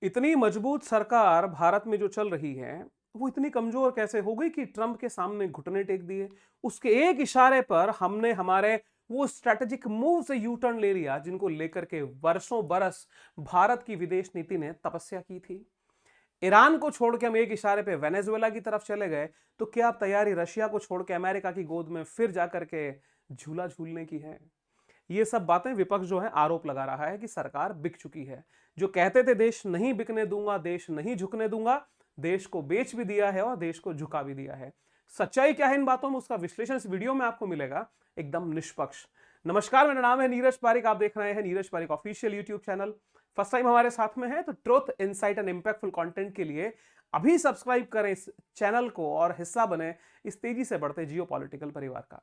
इतनी मजबूत सरकार भारत में जो चल रही है, वो इतनी कमजोर कैसे हो गई कि ट्रंप के सामने घुटने टेक दिए। उसके एक इशारे पर हमने हमारे वो स्ट्रेटेजिक मूव से यू टर्न ले लिया जिनको लेकर के वर्षों बरस भारत की विदेश नीति ने तपस्या की थी। ईरान को छोड़ के हम एक इशारे पे वेनेजुएला की तरफ चले गए, तो क्या अब तैयारी रशिया को छोड़ के अमेरिका की गोद में फिर जाकर के झूला झूलने की है? ये सब बातें विपक्ष जो है आरोप लगा रहा है कि सरकार बिक चुकी है। जो कहते थे देश नहीं बिकने दूंगा, देश नहीं झुकने दूंगा, देश को बेच भी दिया है और देश को झुका भी दिया है। सच्चाई क्या है इन बातों में, उसका विश्लेषण इस वीडियो में आपको मिलेगा, एकदम निष्पक्ष। नमस्कार, मेरा नाम है नीरज पारिक, आप देख रहे हैं Neeraj Pareek official YouTube channel. First time हमारे साथ में है तो truth, insight and impactful content के लिए अभी सब्सक्राइब करें इस चैनल को और हिस्सा बने इस तेजी से बढ़ते जियो पॉलिटिकल परिवार का।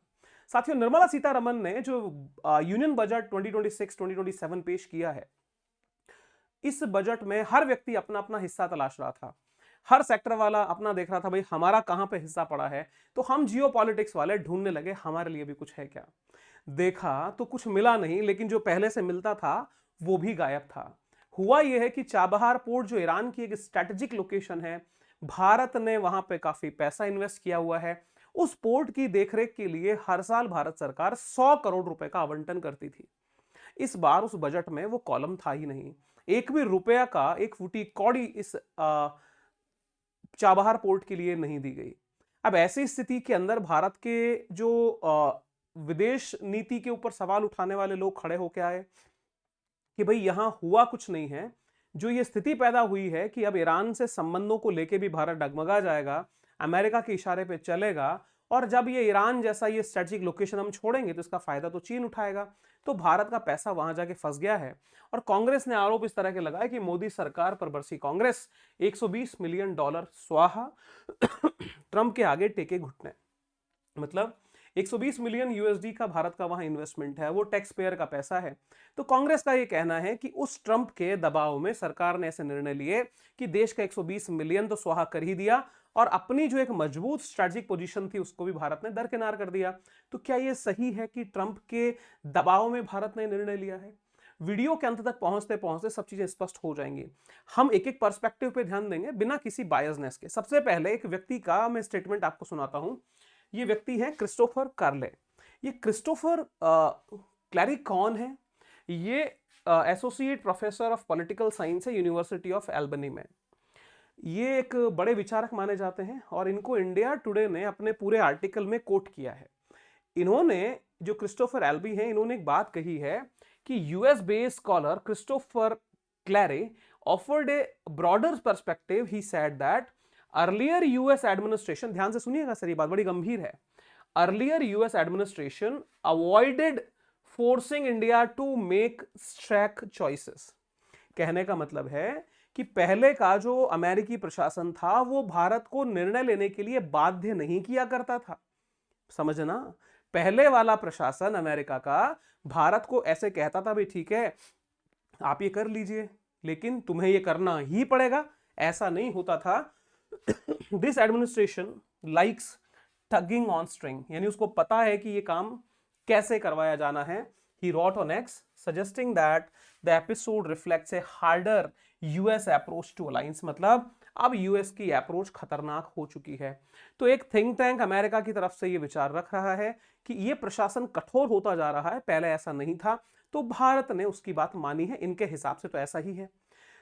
साथियों, निर्मला सीतारमन ने जो यूनियन बजट 2026-2027 पेश किया है, इस बजट में हर व्यक्ति अपना अपना हिस्सा तलाश रहा था। हर सेक्टर वाला अपना देख रहा था, भाई हमारा कहां पे हिस्सा पड़ा है। तो हम जियो पॉलिटिक्स वाले ढूंढने लगे हमारे लिए भी कुछ है क्या। देखा तो कुछ मिला नहीं, लेकिन जो पहले से मिलता था वो भी गायब था। हुआ यह है कि चाबहार पोर्ट जो ईरान की एक स्ट्रेटेजिक लोकेशन है, भारत ने वहां पे काफी पैसा इन्वेस्ट किया हुआ है। उस पोर्ट की देखरेख के लिए हर साल भारत सरकार 100 करोड़ रुपए का आवंटन करती थी। इस बार उस बजट में वो कॉलम था ही नहीं। एक भी रुपया का एक फूटी कौड़ी इस चाबहार पोर्ट के लिए नहीं दी गई। अब ऐसी स्थिति के अंदर भारत के जो विदेश नीति के ऊपर सवाल उठाने वाले लोग खड़े होकर आए कि भाई यहां हुआ कुछ नहीं है। जो ये स्थिति पैदा हुई है कि अब ईरान से संबंधों को लेके भी भारत डगमगा जाएगा, अमेरिका के इशारे पे चलेगा, और जब ये ईरान जैसा ये स्ट्रेटेजिक लोकेशन हम छोड़ेंगे तो इसका फायदा तो चीन उठाएगा। तो भारत का पैसा वहां जाके फंस गया है। और कांग्रेस ने आरोप इस तरह के लगाया कि मोदी सरकार पर बरसी कांग्रेस, 120 मिलियन डॉलर स्वाहा, ट्रंप के आगे टेके घुटने। मतलब 120 मिलियन यूएसडी का भारत का वहां इन्वेस्टमेंट है, वो टैक्स पेयर का पैसा है। तो कांग्रेस का ये कहना है कि उस ट्रंप के दबाव में सरकार ने ऐसे निर्णय लिए कि देश का 120 मिलियन तो स्वाहा कर ही दिया, और अपनी जो एक मजबूत स्ट्रेटेजिक पोजीशन थी उसको भी भारत ने दरकिनार कर दिया। तो क्या यह सही है कि ट्रंप के दबाव में भारत ने निर्णय लिया है? वीडियो के अंत तक पहुंचते पहुंचते सब चीजें स्पष्ट हो जाएंगी। हम एक एक पर्सपेक्टिव पे ध्यान देंगे बिना किसी बायसनेस के। सबसे पहले एक व्यक्ति का मैं स्टेटमेंट आपको सुनाता हूं। ये व्यक्ति है क्रिस्टोफर कार्ले। ये क्रिस्टोफर क्लैरी कौन है? ये associate professor of political science है यूनिवर्सिटी ऑफ एल्बनी में। ये एक बड़े विचारक माने जाते हैं और इनको इंडिया टुडे ने अपने पूरे आर्टिकल में कोट किया है। इन्होंने, जो क्रिस्टोफर एल्बी हैं, इन्होंने एक बात कही है कि US based scholar Christopher Clary offered a broader perspective. He said that earlier US administration, ध्यान से सुनिएगा सर, ये बात बड़ी गंभीर है। Earlier US administration avoided forcing India to make stark choices. कहने का मतलब है कि पहले का जो अमेरिकी प्रशासन था वो भारत को निर्णय लेने के लिए बाध्य नहीं किया करता था। समझना, पहले वाला प्रशासन अमेरिका का भारत को ऐसे कहता था, भाई ठीक है आप ये कर लीजिए, लेकिन तुम्हें ये करना ही पड़ेगा, ऐसा नहीं होता था। This administration likes tugging on string, यानी उसको पता है कि ये काम कैसे करवाया जाना है। He wrote on X suggesting that the episode reflects a harder US approach to alliance। मतलब अब यूएस की अप्रोच खतरनाक हो चुकी है। तो एक थिंक टैंक अमेरिका की तरफ से ये विचार रख रहा है कि ये प्रशासन कठोर होता जा रहा है, पहले ऐसा नहीं था। तो भारत ने उसकी बात मानी है, इनके हिसाब से तो ऐसा ही है।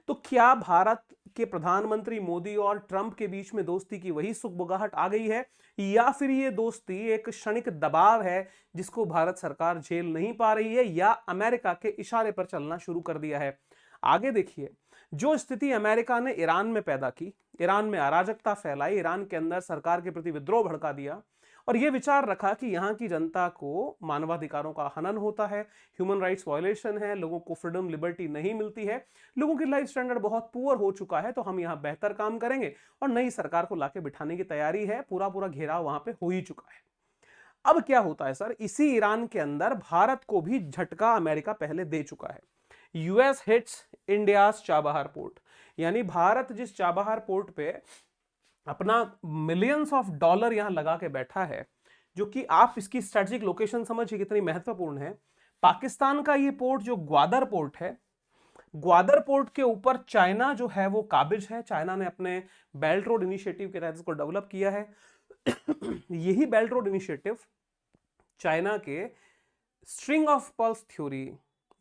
तो क्या भारत के प्रधानमंत्री मोदी और ट्रंप के बीच में दोस्ती की वही सुगबुगाहट आ गई है, या फिर ये दोस्ती एक क्षणिक दबाव है जिसको भारत सरकार झेल नहीं पा रही है, या अमेरिका के इशारे पर चलना शुरू कर दिया है? आगे देखिए, जो स्थिति अमेरिका ने ईरान में पैदा की, ईरान में अराजकता फैलाई, ईरान के अंदर सरकार के प्रति विद्रोह भड़का दिया, और यह विचार रखा कि यहां की जनता को मानवाधिकारों का हनन होता है, ह्यूमन राइट्स वायलेशन है, लोगों को फ्रीडम लिबर्टी नहीं मिलती है, लोगों की लाइफ स्टैंडर्ड बहुत पुअर हो चुका है, तो हम यहां बेहतर काम करेंगे, और नई सरकार को लाके बिठाने की तैयारी है। पूरा पूरा घेराव वहां पे हो ही चुका है। अब क्या होता है सर, इसी ईरान के अंदर भारत को भी झटका अमेरिका पहले दे चुका है। US hits India's Chabahar port, यानी भारत जिस चाबहार पोर्ट पे अपना मिलियंस ऑफ डॉलर यहां लगा के बैठा है, जो कि आप इसकी स्ट्रेटेजिक लोकेशन समझिए कितनी महत्वपूर्ण है। पाकिस्तान का ये पोर्ट जो ग्वादर पोर्ट है, ग्वादर पोर्ट के ऊपर चाइना जो है वो काबिज है। चाइना ने अपने बेल्ट रोड इनिशिएटिव के तहत इसको डेवलप किया है। यही बेल्ट रोड इनिशिएटिव चाइना के स्ट्रिंग ऑफ पल्स थ्योरी,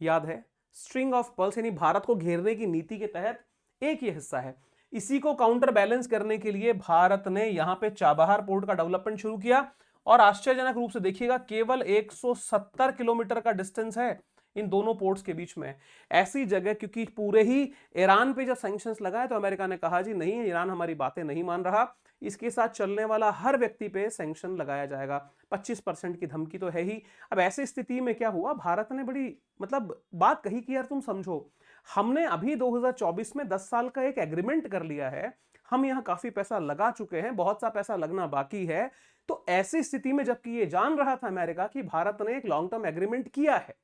याद है, स्ट्रिंग ऑफ पल्स यानी भारत को घेरने की नीति के तहत एक ही हिस्सा है। इसी को काउंटर बैलेंस करने के लिए भारत ने यहां पे चाबहार पोर्ट का डेवलपमेंट शुरू किया। और आश्चर्यजनक रूप से देखिएगा, केवल 170 किलोमीटर का डिस्टेंस है इन दोनों पोर्ट्स के बीच में। ऐसी जगह, क्योंकि पूरे ही ईरान पे जब सैंक्शंस लगाए तो अमेरिका ने कहा जी नहीं, ईरान हमारी बातें नहीं मान रहा, इसके साथ चलने वाला हर व्यक्ति पे सैंक्शन लगाया जाएगा। 25% की धमकी तो है ही। अब ऐसी स्थिति में क्या हुआ, भारत ने बड़ी मतलब बात कही कि यार तुम समझो, हमने अभी 2024 में 10 साल का एक एग्रीमेंट कर लिया है, हम यहां काफी पैसा लगा चुके हैं, बहुत सा पैसा लगना बाकी है। तो ऐसी स्थिति में जबकि ये जान रहा था अमेरिका कि भारत ने एक लॉन्ग टर्म एग्रीमेंट किया है,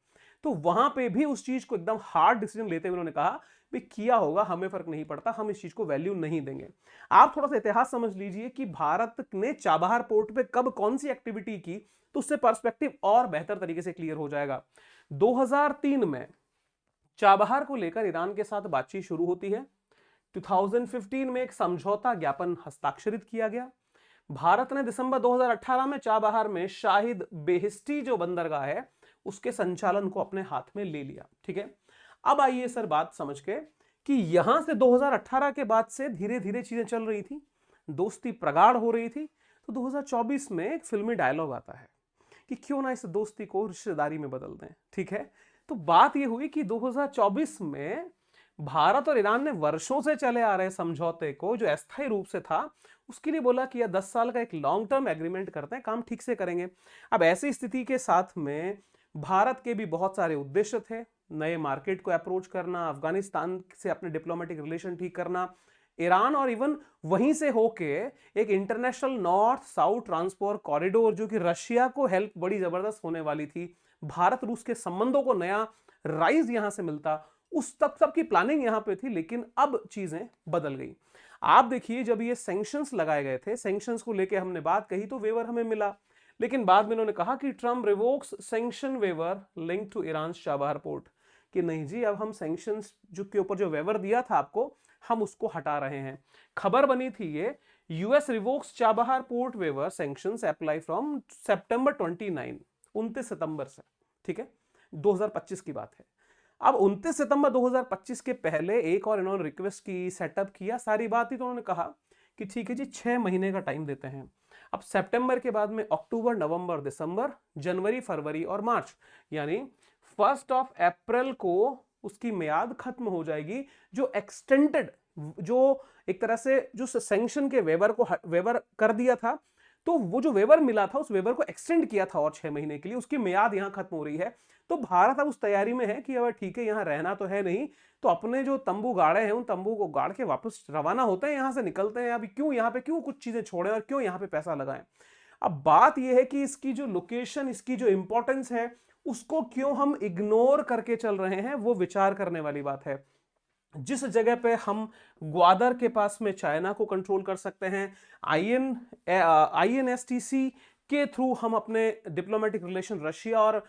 तो वहां पे भी उस चीज को एकदम हार्ड डिसीजन लेते हुए उन्होंने कहा भी किया होगा, हमें फर्क नहीं पड़ता, हम इस चीज को वैल्यू नहीं देंगे। आप थोड़ा सा इतिहास समझ लीजिए कि भारत ने चाबहार पोर्ट पे कब कौन सी एक्टिविटी की, तो उससे पर्सपेक्टिव और बेहतर तरीके से क्लियर हो जाएगा। 2003 में चाबहार को लेकर ईरान के साथ बातचीत शुरू होती है। 2015 में एक समझौता ज्ञापन हस्ताक्षरित किया गया। भारत ने दिसंबर 2018 में चाबहार में शाहिद बेहिस्टी जो बंदरगाह है उसके संचालन को अपने हाथ में ले लिया। ठीक है, अब आइए सर बात समझ के कि यहां से 2018 के बाद से धीरे धीरे चीजें चल रही थी, दोस्ती प्रगाढ़ हो रही थी। तो 2024 में एक फिल्मी डायलॉग आता है कि क्यों ना इस दोस्ती को रिश्तेदारी में बदल दें। ठीक है, तो बात यह हुई कि 2024 में भारत और ईरान ने वर्षों से चले आ रहे समझौते को जो अस्थायी रूप से था उसके लिए बोला कि यह 10 साल का एक लॉन्ग टर्म एग्रीमेंट करते हैं, काम ठीक से करेंगे। अब ऐसी स्थिति के साथ में भारत के भी बहुत सारे उद्देश्य थे, नए मार्केट को अप्रोच करना, अफगानिस्तान से अपने डिप्लोमेटिक रिलेशन ठीक करना, ईरान और इवन वहीं से होके एक international north south transport corridor जो कि रशिया को हेल्प बड़ी जबरदस्त होने वाली थी, भारत रूस के संबंधों को नया राइज यहां से मिलता, उस तक सब की प्लानिंग यहां पे थी। लेकिन अब चीजें बदल गई। आप देखिए, जब ये सैंक्शंस लगाए गए थे, सैंक्शंस को लेके हमने बात कही तो वेवर हमें मिला, लेकिन बाद में उन्होंने कहा कि Trump revokes sanction waiver link to Iran Chabahar port, कि नहीं जी अब हम सैंक्शंस जो के ऊपर जो वेवर दिया था आपको, हम उसको हटा रहे हैं। खबर बनी थी ये, US revokes Chabahar port waiver sanctions apply from सितंबर 29 सितंबर से। ठीक है, 2025 की बात है। अब 29 सितंबर 2025 के पहले एक और इन्होंने रिक्वेस्ट की, सेटअप किया, सारी बात ही, तो उन्होंने कहा कि ठीक है जी 6 महीने का टाइम देते हैं। अब सितंबर के बाद में अक्टूबर, नवंबर, दिसंबर, जनवरी, फरवरी और मार्च, यानी 1 अप्रैल को उसकी मियाद खत्म हो जाएगी। जो एक्सटेंडेड, जो एक तरह से जो सैंक्शन के वेवर कर दिया था, तो वो जो वेवर मिला था उस वेवर को एक्सटेंड किया था और 6 महीने के लिए, उसकी मियाद यहां खत्म हो रही है। तो भारत अब उस तैयारी में है कि अब ठीक है यहां रहना तो है नहीं, तो अपने जो तंबू गाड़े हैं उन तंबू को गाड़ के वापस रवाना होते हैं, यहां से निकलते हैं। अभी क्यों यहां पे क्यों कुछ चीजें छोड़ें और क्यों यहां पे पैसा लगाएं। अब बात यह है कि इसकी जो लोकेशन, इसकी जो इंपॉर्टेंस है, उसको क्यों हम इग्नोर करके चल रहे हैं, वो विचार करने वाली बात है। जिस जगह पे हम ग्वादर के पास में चाइना को कंट्रोल कर सकते हैं, INSTC के थ्रू हम अपने डिप्लोमेटिक रिलेशन रशिया और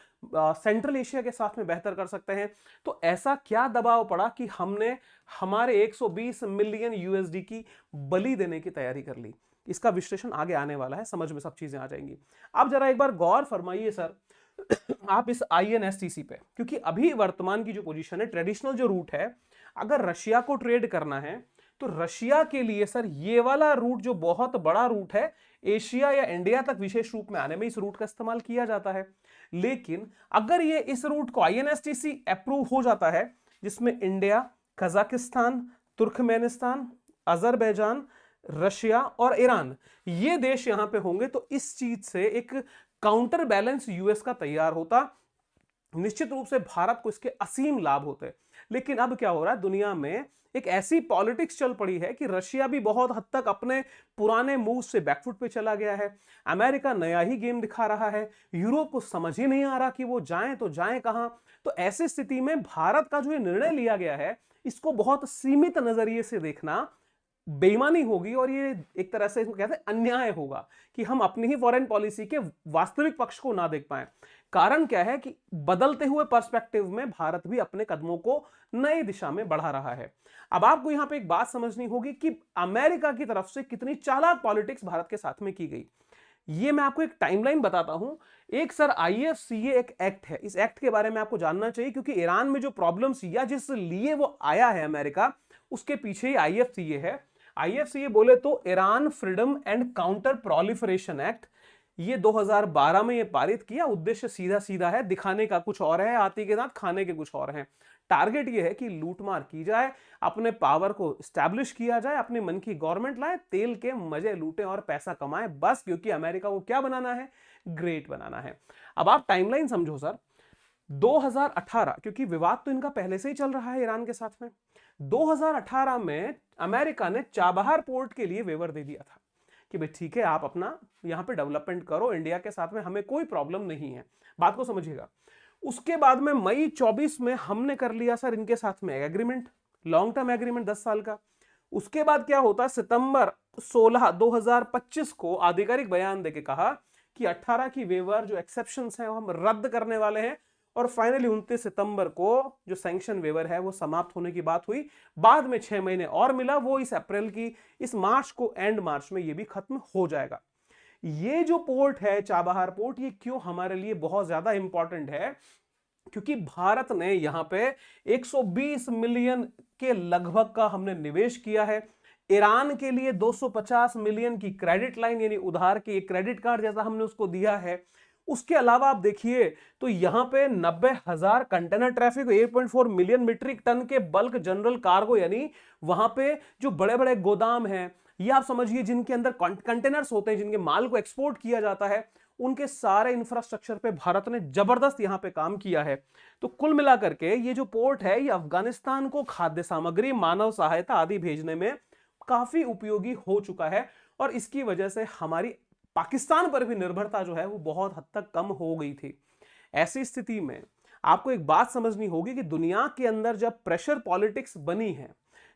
सेंट्रल एशिया के साथ में बेहतर कर सकते हैं, तो ऐसा क्या दबाव पड़ा कि हमने हमारे 120 मिलियन USD की बलि देने की तैयारी कर ली। इसका विश्लेषण आगे आने वाला है, समझ में सब चीजें आ जाएंगी। आप जरा एक बार गौर फरमाइए सर आप इस INSTC पे, क्योंकि अभी वर्तमान की जो पोजीशन है, ट्रेडिशनल जो रूट है, अगर रशिया को ट्रेड करना है तो रशिया के लिए सर ये वाला रूट जो बहुत बड़ा रूट है, एशिया या इंडिया तक विशेष रूप में आने में इस रूट का इस्तेमाल किया जाता है। लेकिन अगर ये इस रूट को INSTC अप्रूव हो जाता है, जिसमें India, Kazakhstan, Turkmenistan, Azerbaijan, Russia और ईरान, ये देश यहां पे होंगे, तो इस चीज से एक काउंटर बैलेंस यूएस का तैयार होता। निश्चित रूप से भारत को इसके असीम लाभ होते। लेकिन अब क्या हो रहा है, दुनिया में एक ऐसी पॉलिटिक्स चल पड़ी है कि रशिया भी बहुत हद तक अपने पुराने मूव से बैकफुट पे चला गया है, अमेरिका नया ही गेम दिखा रहा है, यूरोप को समझ ही नहीं आ रहा कि वो जाएं तो जाएं कहां। तो ऐसी स्थिति में भारत का जो ये निर्णय लिया गया है, इसको बहुत सीमित नजरिए से देखना बेईमानी होगी और ये एक तरह से इसको कहते हैं अन्याय होगा कि हम अपनी ही फॉरेन पॉलिसी के वास्तविक पक्ष को ना देख पाए। कारण क्या है कि बदलते हुए पर्सपेक्टिव में भारत भी अपने कदमों को नई दिशा में बढ़ा रहा है। अब आपको यहां पे एक बात समझनी होगी कि अमेरिका की तरफ से कितनी चालाक पॉलिटिक्स भारत के साथ में की गई। ये मैं आपको एक टाइमलाइन बताता हूं। एक सर आईएफसीए एक एक्ट है, इस एक्ट के बारे में आपको जानना चाहिए क्योंकि ईरान में जो प्रॉब्लम्स या जिस लिए वो आया है अमेरिका, उसके पीछे ही आईएफसीए है। आईएफसीए बोले तो Iran freedom and counter proliferation act. ये 2012 में ये पारित किया। उद्देश्य सीधा सीधा है, दिखाने का कुछ और है, हाथी के दांत खाने के कुछ और हैं। टारगेट ये है कि लूटमार की जाए, अपने पावर को स्टैब्लिश किया जाए, अपने मन की गवर्नमेंट लाए, तेल के मजे लूटें और पैसा कमाएं बस, क्योंकि अमेरिका को क्या बनाना है? ग्रेट बनाना है। अब आप टाइमलाइन समझो सर। 2018, क्योंकि विवाद तो इनका पहले से ही चल रहा है ईरान के साथ में, 2018 में अमेरिका ने चाबहार पोर्ट के लिए वेवर दे दिया था कि भाई ठीक है, आप अपना यहां पे डेवलपमेंट करो, इंडिया के साथ में हमें कोई प्रॉब्लम नहीं है। बात को समझिएगा। उसके बाद में मई 24 में हमने कर लिया सर इनके साथ में एग्रीमेंट, लॉन्ग टर्म एग्रीमेंट 10 साल का। उसके बाद क्या होता है, सितंबर 16 2025 को आधिकारिक बयान देके कहा कि 18 की वेवर जो एक्सेप्शंस हैं वो हम रद्द करने वाले हैं, और फाइनली 29 सितंबर को जो सैंक्शन वेवर है वो समाप्त होने की बात हुई। बाद में 6 महीने और मिला, वो इस अप्रैल की, इस मार्च को, एंड मार्च में ये भी खत्म हो जाएगा। ये जो पोर्ट है चाबहार पोर्ट, ये क्यों हमारे लिए बहुत ज्यादा इंपॉर्टेंट है? क्योंकि भारत ने यहां पे 120 मिलियन के लगभग का हमने निवेश किया है। ईरान के लिए 250 मिलियन की क्रेडिट लाइन, यानी उधार की एक क्रेडिट कार्ड जैसा हमने उसको दिया है। उसके अलावा आप देखिए तो यहां पे 90,000 container traffic, 8.4 million metric ton के बल्क जनरल कार्गो, यानी वहां पे जो बड़े बड़े गोदाम हैं, ये आप समझिए जिनके अंदर कंटेनर्स होते हैं, जिनके माल को एक्सपोर्ट किया जाता है, उनके सारे इंफ्रास्ट्रक्चर पे भारत ने जबरदस्त यहां पे काम किया है। तो कुल मिलाकर के ये जो पोर्ट है, ये अफगानिस्तान को खाद्य सामग्री, मानव सहायता आदि भेजने में काफी उपयोगी हो चुका है, और इसकी वजह से हमारी पाकिस्तान पर भी निर्भरता जो है वो बहुत हद तक कम हो गई थी। ऐसी स्थिति में आपको एक बात समझनी होगी कि दुनिया के अंदर जब प्रेशर पॉलिटिक्स बनी है,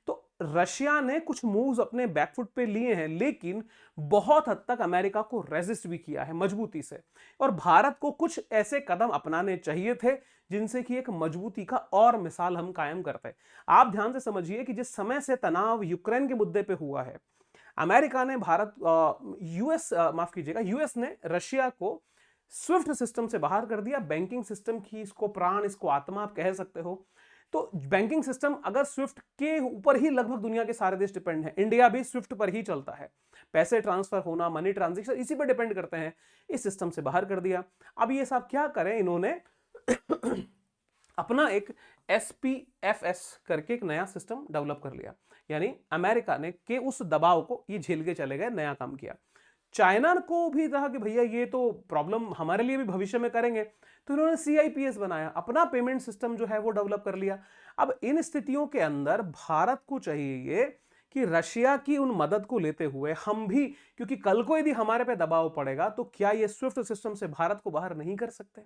तो रशिया ने कुछ मूव्स अपने बैकफुट पे लिए हैं, लेकिन बहुत हद तक अमेरिका को रेजिस्ट भी किया है मजबूती से। और भारत को कुछ ऐसे कदम अपनाने चाहिए थे जिनसे कि एक मजबूती का और मिसाल हम कायम करते। आप ध्यान से समझिए कि जिस समय से तनाव यूक्रेन के मुद्दे पे हुआ है, अमेरिका ने यूएस माफ कीजिएगा, यूएस ने रशिया को स्विफ्ट सिस्टम से बाहर कर दिया। बैंकिंग सिस्टम की इसको प्राण, इसको आत्मा आप कह सकते हो। तो बैंकिंग सिस्टम अगर स्विफ्ट के ऊपर ही लगभग दुनिया के सारे देश डिपेंड हैं, इंडिया भी स्विफ्ट पर ही चलता है, पैसे ट्रांसफर होना, मनी ट्रांजैक्शन इसी पर डिपेंड करते हैं। इस सिस्टम से बाहर कर दिया। अब ये सब क्या करें, इन्होंने अपना एक SPFS करके एक नया सिस्टम डेवलप कर लिया, यानी अमेरिका ने के उस दबाव को ये झेल के चले गए, नया काम किया। चाइना को भी कहा कि भैया ये तो प्रॉब्लम हमारे लिए भी भविष्य में करेंगे, तो इन्होंने CIPS बनाया, अपना पेमेंट सिस्टम जो है वो डेवलप कर लिया। अब इन स्थितियों के अंदर भारत को चाहिए कि रशिया की उन मदद को लेते हुए हम भी, क्योंकि कल को यदि हमारे पे दबाव पड़ेगा तो क्या ये स्विफ्ट सिस्टम से भारत को बाहर नहीं कर सकते?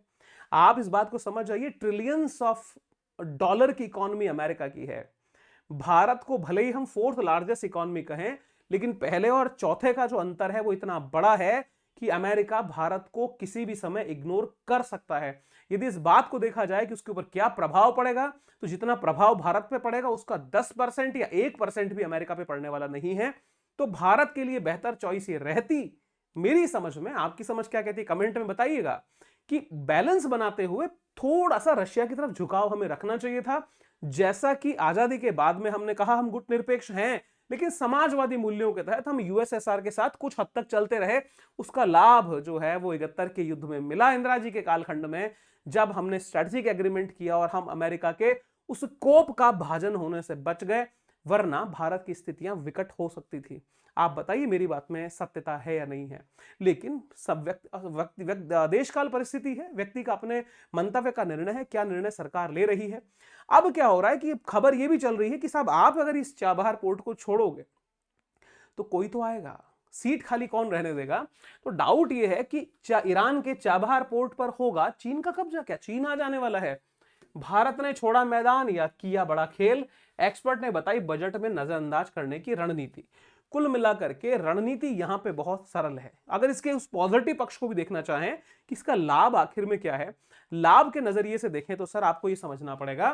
आप इस बात को समझ जाइए, ट्रिलियंस ऑफ डॉलर की इकोनॉमी अमेरिका की है। भारत को भले ही हम 4th लार्जेस्ट इकोनॉमी कहें, लेकिन पहले और चौथे का जो अंतर है वो इतना बड़ा है कि अमेरिका भारत को किसी भी समय इग्नोर कर सकता है। यदि इस बात को देखा जाए कि उसके ऊपर क्या प्रभाव पड़ेगा, तो जितना प्रभाव भारत पे पड़ेगा उसका 10% या 1% भी अमेरिका पे पड़ने वाला नहीं है। तो भारत के लिए बेहतर चॉइस ये रहती, मेरी समझ में, आपकी समझ क्या कहती है कमेंट में बताइएगा, कि बैलेंस बनाते हुए थोड़ा सा रशिया की तरफ झुकाव हमें रखना चाहिए था। जैसा कि आजादी के बाद में हमने कहा हम गुटनिरपेक्ष हैं, लेकिन समाजवादी मूल्यों के तहत हम USSR के साथ कुछ हद तक चलते रहे। उसका लाभ जो है वो 71 के युद्ध में मिला, इंदिरा जी के कालखंड में, जब हमने स्ट्रेटेजिक एग्रीमेंट किया और हम अमेरिका के उस कोप का भाजन होने से बच गए, वरना भारत की स्थितियां विकट हो सकती थी। आप बताइए मेरी बात में सत्यता है या नहीं है? लेकिन सब देशकाल परिस्थिति है, व्यक्ति का अपने मंतव्य का निर्णय है, क्या निर्णय सरकार ले रही है। अब क्या हो रहा है कि खबर यह भी चल रही है कि साहब आप अगर इस चाबहार पोर्ट को छोड़ोगे तो कोई तो आएगा, सीट खाली कौन रहने देगा? तो डाउट यह है कि ईरान के चाबहार पोर्ट पर होगा चीन का कब्जा। क्या चीन आ जाने वाला है? भारत ने छोड़ा मैदान या किया बड़ा खेल, एक्सपर्ट ने बताई बजट में नजरअंदाज करने की रणनीति। कुल मिलाकर के रणनीति यहां पे बहुत सरल है। अगर इसके उस पॉजिटिव पक्ष को भी देखना चाहें कि इसका लाभ आखिर में क्या है, लाभ के नजरिए से देखें तो सर आपको यह समझना पड़ेगा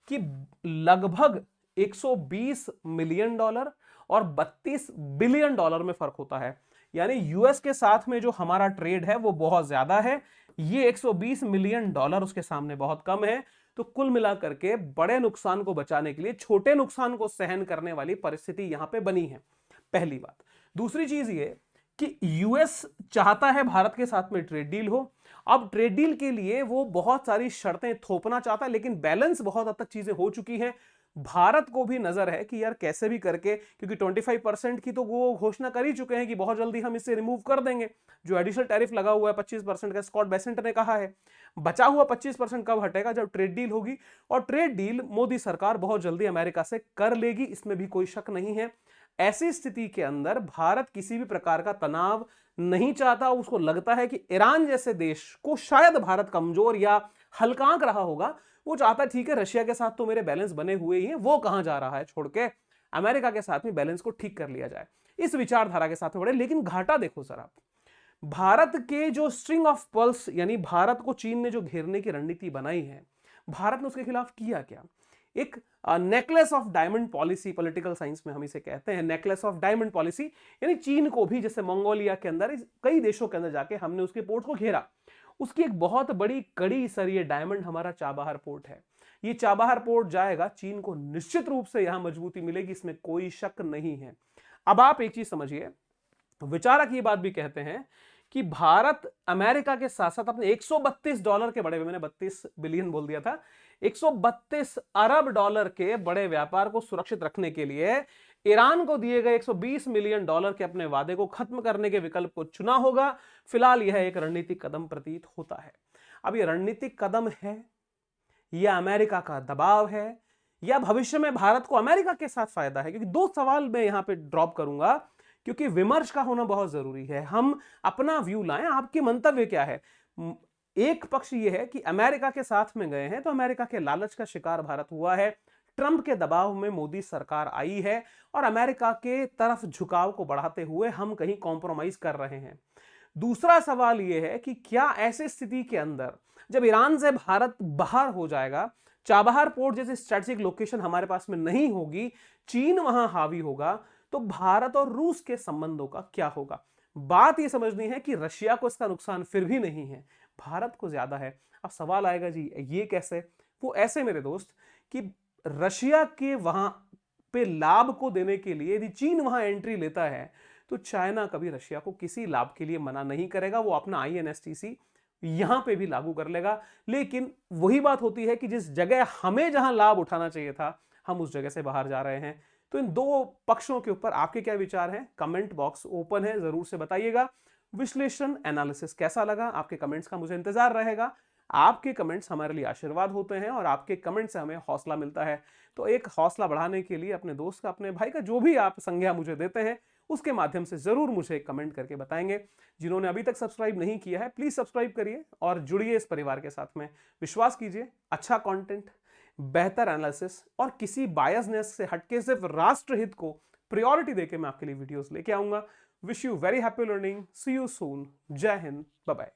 कि लगभग 120 मिलियन डॉलर और 32 बिलियन डॉलर में फर्क होता है। यानी यूएस के साथ में जो हमारा ट्रेड है वो बहुत ज्यादा है, ये 120 मिलियन डॉलर उसके सामने बहुत कम है। तो कुल मिलाकर के बड़े नुकसान को बचाने के लिए छोटे नुकसान को सहन करने वाली परिस्थिति यहां पे बनी है, पहली बात। दूसरी चीज ये कि यूएस चाहता है भारत के साथ में ट्रेड डील हो। अब ट्रेड डील के लिए वो बहुत सारी शर्तें थोपना चाहता है, लेकिन बैलेंस बहुत हद तक चीजें हो चुकी हैं। भारत को भी नजर है कि यार कैसे भी करके, क्योंकि 25% की तो वो घोषणा कर ही चुके हैं कि बहुत जल्दी हम इसे रिमूव कर देंगे। जो एडिशनल टैरिफ लगा हुआ है 25% का, स्कॉट बेसेंट ने कहा है। बचा हुआ 25% कब हटेगा? जब ट्रेड डील होगी, और ट्रेड डील मोदी सरकार बहुत जल्दी अमेरिका से कर लेगी, इसमें भी कोई शक नहीं है। ऐसी स्थिति के अंदर भारत किसी भी प्रकार का तनाव नहीं चाहता। उसको लगता है कि ईरान जैसे देश को शायद भारत कमजोर या हल्का आंक रहा होगा। वो चाहता है ठीक है, रशिया के साथ तो मेरे बैलेंस बने हुए ही हैं, वो कहां जा रहा है छोड़ के, अमेरिका के साथ में बैलेंस को ठीक कर लिया जाए, इस विचारधारा के साथ बढ़े। लेकिन घाटा देखो सर आप, भारत के जो स्ट्रिंग ऑफ पर्ल्स, यानी भारत को चीन ने जो घेरने की रणनीति बनाई है, भारत ने उसके खिलाफ किया क्या? एक necklace of diamond policy, political science में हम इसे कहते हैं नेकलेस ऑफ डायमंड पॉलिसी। यानी चीन को भी, जैसे मंगोलिया के अंदर, कई देशों के अंदर जाके हमने उसके पोर्ट को घेरा। उसकी एक बहुत बड़ी कड़ी सर ये डायमंड हमारा चाबहार पोर्ट है। ये चाबहार पोर्ट जाएगा, चीन को निश्चित रूप से यहां मजबूती मिलेगी, इसमें कोई शक नहीं है। अब आप एक चीज समझिए, विचारक ये बात भी कहते हैं कि भारत अमेरिका के साथ साथ अपने $132 के बड़े, मैंने 32 बिलियन बोल दिया था, 132 अरब डॉलर के बड़े व्यापार को सुरक्षित रखने के लिए ईरान को दिए गए 120 मिलियन डॉलर के अपने वादे को खत्म करने के विकल्प को चुना होगा। फिलहाल यह एक रणनीतिक कदम प्रतीत होता है। अब यह रणनीतिक कदम है या अमेरिका का दबाव है, या भविष्य में भारत को अमेरिका के साथ फायदा है? क्योंकि दो सवाल मैं यहां पे ड्रॉप करूंगा, क्योंकि विमर्श का होना बहुत जरूरी है। हम अपना व्यू लाएं, आपके मंतव्य क्या है? एक पक्ष यह है कि अमेरिका के साथ में गए हैं तो अमेरिका के लालच का शिकार भारत हुआ है, ट्रंप के दबाव में मोदी सरकार आई है, और अमेरिका के तरफ झुकाव को बढ़ाते हुए हम कहीं कॉम्प्रोमाइज कर रहे हैं। दूसरा सवाल यह है कि क्या ऐसी स्थिति के अंदर जब ईरान से भारत बाहर हो जाएगा, चाबहार पोर्ट जैसी स्ट्रेटेजिक लोकेशन हमारे पास में नहीं होगी, चीन वहां हावी होगा, तो भारत और रूस के संबंधों का क्या होगा? बात यह समझनी है कि रशिया को इसका नुकसान फिर भी नहीं है, भारत को ज्यादा है। अब सवाल आएगा जी ये कैसे? वो ऐसे मेरे दोस्त कि रशिया के वहां पे लाभ को देने के लिए यदि चीन वहां एंट्री लेता है तो चाइना कभी रशिया को किसी लाभ के लिए मना नहीं करेगा। वो अपना INSTC यहां पे भी लागू कर लेगा। लेकिन वही बात होती है कि जिस जगह हमें जहां लाभ उठाना चाहिए था, हम उस जगह से बाहर जा रहे हैं। तो इन दो पक्षों के ऊपर आपके क्या विचार हैं? कमेंट बॉक्स ओपन है, जरूर से बताइएगा। विश्लेषण एनालिसिस कैसा लगा? आपके कमेंट्स का मुझे इंतजार रहेगा। आपके कमेंट्स हमारे लिए आशीर्वाद होते हैं और आपके कमेंट से हमें हौसला मिलता है। तो एक हौसला बढ़ाने के लिए अपने दोस्त का, अपने भाई का, जो भी आप संज्ञा मुझे देते हैं, उसके माध्यम से जरूर मुझे कमेंट करके बताएंगे। जिन्होंने अभी तक सब्सक्राइब नहीं किया है, प्लीज सब्सक्राइब करिए और जुड़िए इस परिवार के साथ में। विश्वास कीजिए, अच्छा कंटेंट, बेहतर एनालिसिस और किसी बायसनेस से हटके सिर्फ राष्ट्रहित को प्रायोरिटी देके मैं आपके लिए वीडियोस लेके आऊंगा। Wish you very happy learning. See you soon. जय हिंद। Bye bye.